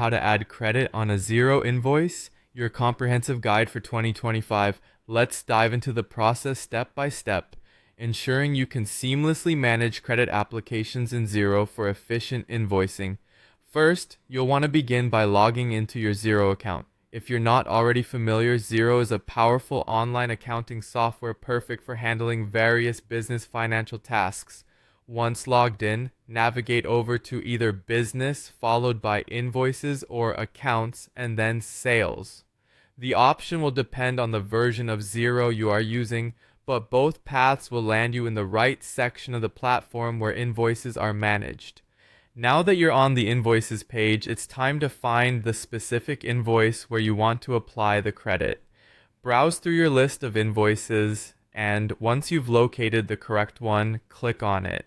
How to add credit on a Xero invoice, your comprehensive guide for 2025. Let's dive into the process step by step, ensuring you can seamlessly manage credit applications in Xero for efficient invoicing. First, you'll want to begin by logging into your Xero account. If you're not already familiar, Xero is a powerful online accounting software perfect for handling various business financial tasks. Once logged in, navigate over to either business followed by invoices or accounts and then sales. The option will depend on the version of Xero you are using, but both paths will land you in the right section of the platform where invoices are managed. Now that you're on the invoices page, it's time to find the specific invoice where you want to apply the credit. Browse through your list of invoices, and once you've located the correct one, click on it.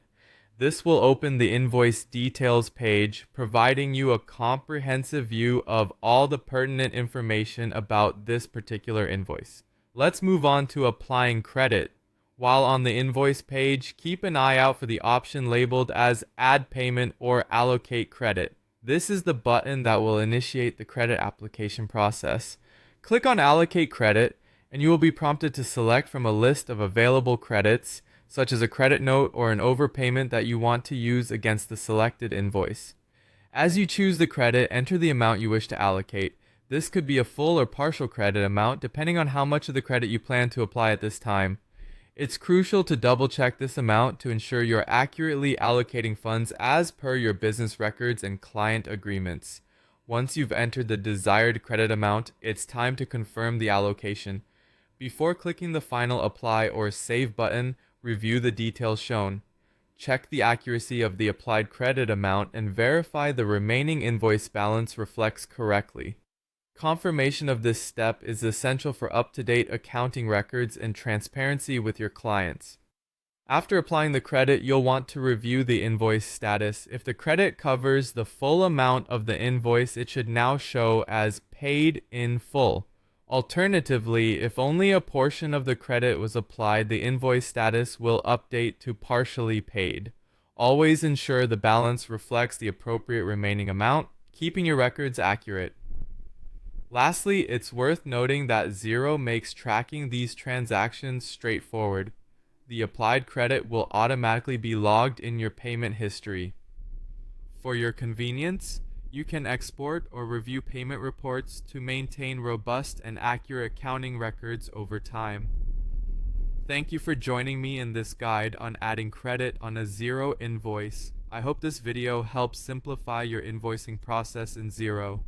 This will open the invoice details page, providing you a comprehensive view of all the pertinent information about this particular invoice. Let's move on to applying credit. While on the invoice page, keep an eye out for the option labeled as Add Payment or Allocate Credit. This is the button that will initiate the credit application process. Click on Allocate Credit, and you will be prompted to select from a list of available credits, such as a credit note or an overpayment that you want to use against the selected invoice. As you choose the credit, enter the amount you wish to allocate. This could be a full or partial credit amount, depending on how much of the credit you plan to apply at this time. It's crucial to double check this amount to ensure you're accurately allocating funds as per your business records and client agreements. Once you've entered the desired credit amount, it's time to confirm the allocation. Before clicking the final apply or save button, review the details shown. Check the accuracy of the applied credit amount and verify the remaining invoice balance reflects correctly. Confirmation of this step is essential for up-to-date accounting records and transparency with your clients. After applying the credit, you'll want to review the invoice status. If the credit covers the full amount of the invoice, it should now show as paid in full. Alternatively, if only a portion of the credit was applied, the invoice status will update to partially paid. Always ensure the balance reflects the appropriate remaining amount, keeping your records accurate. Lastly, it's worth noting that Xero makes tracking these transactions straightforward. The applied credit will automatically be logged in your payment history. For your convenience, you can export or review payment reports to maintain robust and accurate accounting records over time. Thank you for joining me in this guide on adding credit on a Xero invoice. I hope this video helps simplify your invoicing process in Xero.